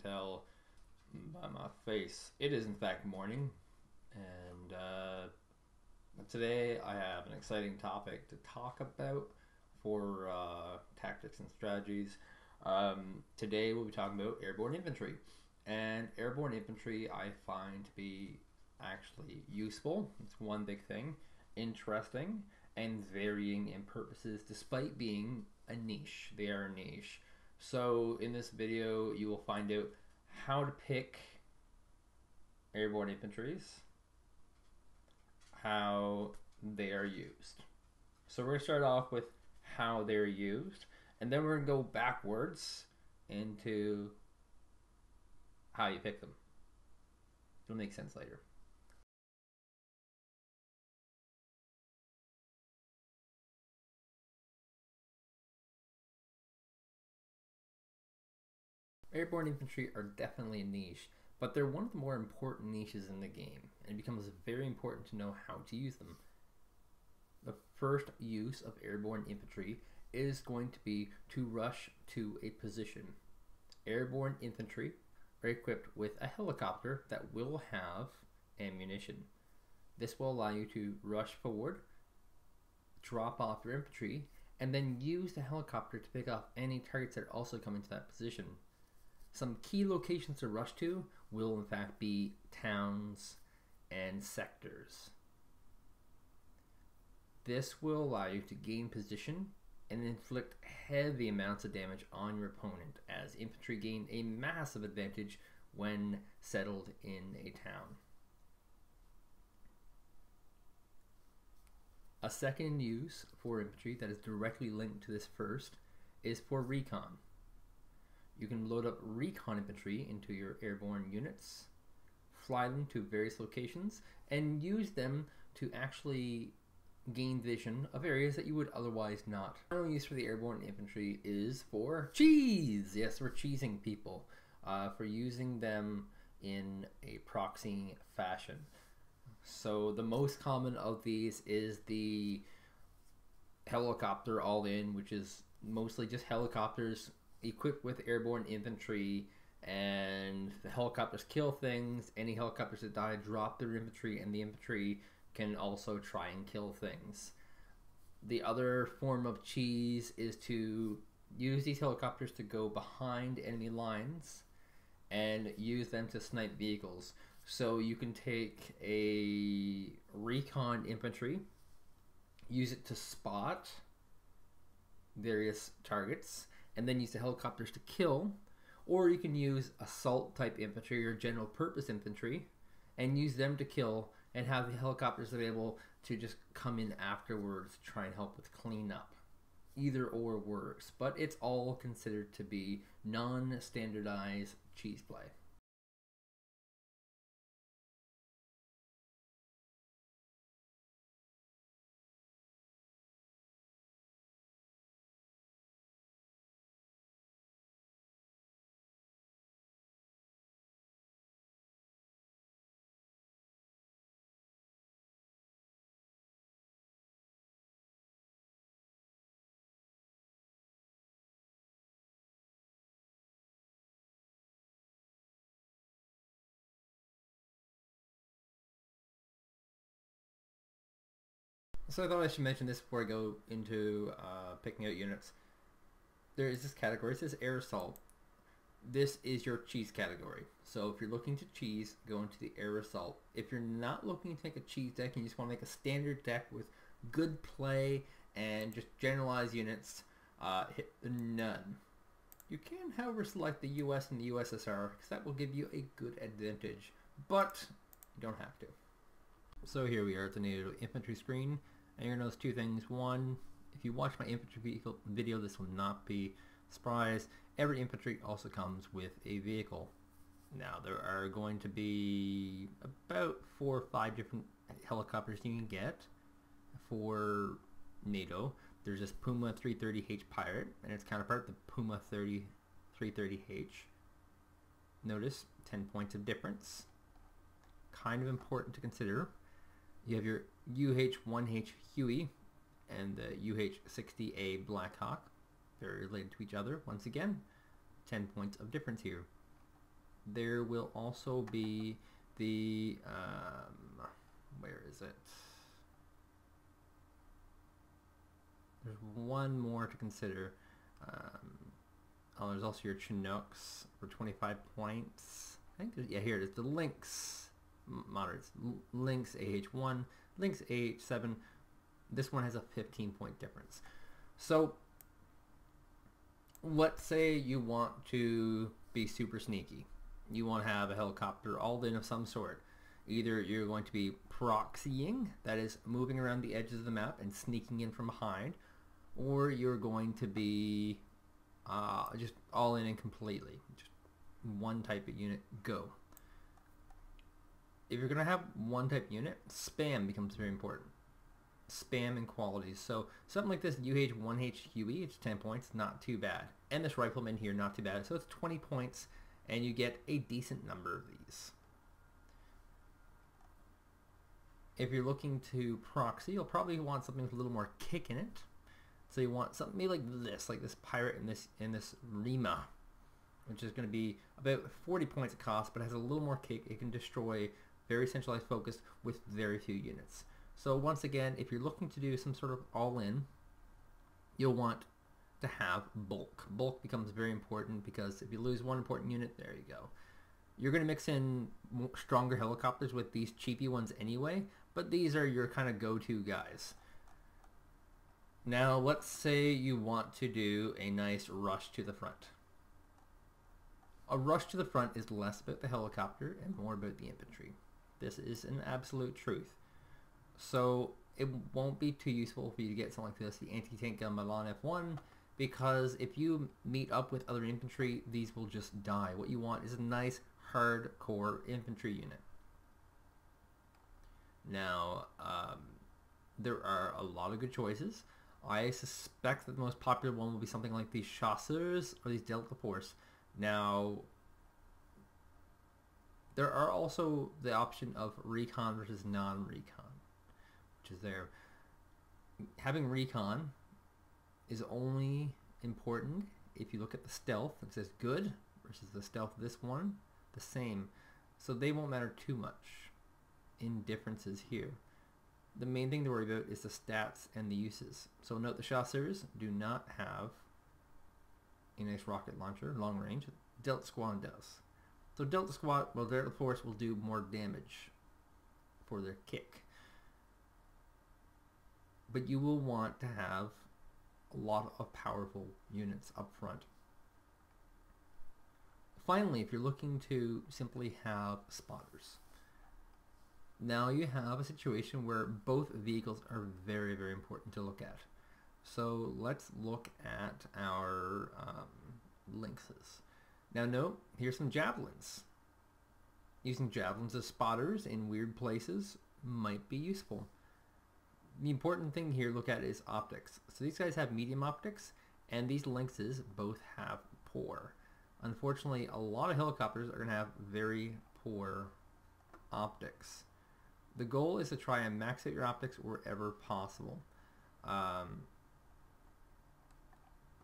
tell by my face, it is in fact morning, and today I have an exciting topic to talk about for tactics and strategies. Today we'll be talking about airborne infantry, and airborne infantry I find to be actually useful. It's one big thing, interesting, and varying in purposes despite being a niche. They are a niche. So in this video you will find out how to pick airborne infantries, how they are used. So we're going to start off with how they're used, and then we're going to go backwards into how you pick them. It'll make sense later. Airborne infantry are definitely a niche, but they're one of the more important niches in the game, and it becomes very important to know how to use them. The first use of airborne infantry is going to be to rush to a position. Airborne infantry are equipped with a helicopter that will have ammunition. This will allow you to rush forward, drop off your infantry, and then use the helicopter to pick off any targets that are also coming to that position. Some key locations to rush to will in fact be towns and sectors. This will allow you to gain position and inflict heavy amounts of damage on your opponent, as infantry gain a massive advantage when settled in a town. A second use for infantry that is directly linked to this first is for recon. You can load up recon infantry into your airborne units, fly them to various locations, and use them to actually gain vision of areas that you would otherwise not. The final use for the airborne infantry is for cheese. Yes, we're cheesing people, for using them in a proxy fashion. So the most common of these is the helicopter all-in, which is mostly just helicopters equipped with airborne infantry, and the helicopters kill things. Any helicopters that die drop their infantry, and the infantry can also try and kill things. The other form of cheese is to use these helicopters to go behind enemy lines and use them to snipe vehicles. So you can take a recon infantry, use it to spot various targets, and then use the helicopters to kill, or you can use assault type infantry or general purpose infantry and use them to kill, and have the helicopters available to just come in afterwards to try and help with cleanup. Either or works, but it's all considered to be non-standardized cheese play. So I thought I should mention this before I go into picking out units. There is this category, it says air assault. This is your cheese category. So if you're looking to cheese, go into the air assault. If you're not looking to make a cheese deck and you just want to make a standard deck with good play and just generalized units, hit the none. You can, however, select the US and the USSR, because that will give you a good advantage, but you don't have to. So here we are at the NATO infantry screen, and you're going to notice two things. One, if you watch my infantry vehicle video, this will not be a surprise. Every infantry also comes with a vehicle. Now there are going to be about 4 or 5 different helicopters you can get for NATO. There's this Puma 330H Pirate and its counterpart, the Puma 330H. Notice 10 points of difference. Kind of important to consider. You have your UH-1H Huey and the UH-60A Blackhawk. They're related to each other. Once again, 10 points of difference here. there will also be the, where is it? There's one more to consider. There's also your Chinooks for 25 points. I think there's, yeah, here it is. The Lynx moderates. Lynx AH1, Lynx AH7. This one has a 15-point difference. So let's say you want to be super sneaky. You want to have a helicopter all in of some sort. Either you're going to be proxying, that is moving around the edges of the map and sneaking in from behind, or you're going to be just all in and completely. Just one type of unit, go. If you're going to have one type of unit, spam becomes very important. Spam and qualities. So something like this UH-1H Huey, it's 10 points, not too bad. And this rifleman here, not too bad. So it's 20 points, and you get a decent number of these. If you're looking to proxy, you'll probably want something with a little more kick in it. So you want something maybe like this pirate in this Rima, which is going to be about 40 points of cost, but has a little more kick. It can destroy very centralized focus with very few units. So once again, if you're looking to do some sort of all-in, you'll want to have bulk. Bulk becomes very important because if you lose one important unit, there you go. You're going to mix in stronger helicopters with these cheapy ones anyway, but these are your kind of go-to guys. Now, let's say you want to do a nice rush to the front. A rush to the front is less about the helicopter and more about the infantry. This is an absolute truth. So it won't be too useful for you to get something like this, the anti-tank gun Milan F1, because if you meet up with other infantry, these will just die. What you want is a nice hardcore infantry unit. Now, there are a lot of good choices. I suspect that the most popular one will be something like these Chasseurs or these Delta Force. Now, there are also the option of recon versus non-recon, which is there. Having recon is only important if you look at the stealth. It says good versus the stealth of this one, the same. So they won't matter too much in differences here. The main thing to worry about is the stats and the uses. So note the Chasseurs do not have a nice rocket launcher, long range. Delta Squad does. So Delta Squad, well, Delta Force will do more damage for their kick. But you will want to have a lot of powerful units up front. Finally, if you're looking to simply have spotters, now you have a situation where both vehicles are very, very important to look at. So let's look at our Lynxes. Now note, here's some javelins. Using javelins as spotters in weird places might be useful. The important thing here to look at is optics. So these guys have medium optics, and these Lynxes both have poor. Unfortunately, a lot of helicopters are going to have very poor optics. The goal is to try and max out your optics wherever possible.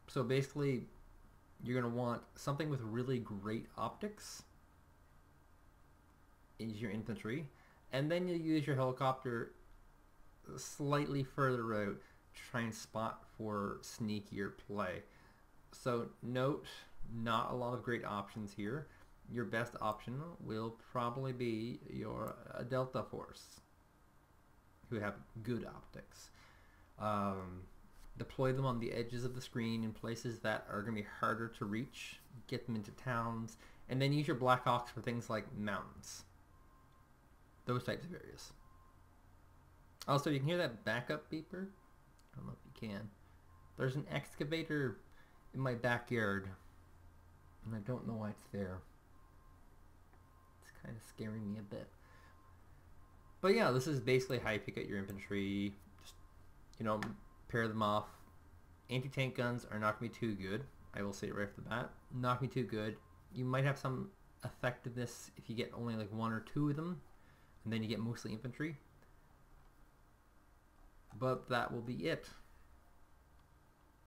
So basically, you're going to want something with really great optics is your infantry, and then you use your helicopter slightly further out to try and spot for sneakier play. So note, not a lot of great options here. Your best option will probably be your Delta Force, who have good optics. Deploy them on the edges of the screen in places that are going to be harder to reach. Get them into towns, and then use your Blackhawks for things like mountains. Those types of areas. Also, you can hear that backup beeper. I don't know if you can. There's an excavator in my backyard, and I don't know why it's there. It's kind of scaring me a bit. But yeah, this is basically how you pick out your infantry. Just, you know, pair them off. Anti-tank guns are not going to be too good. I will say it right off the bat. Not going to be too good. You might have some effectiveness if you get only like one or two of them, and then you get mostly infantry. But that will be it.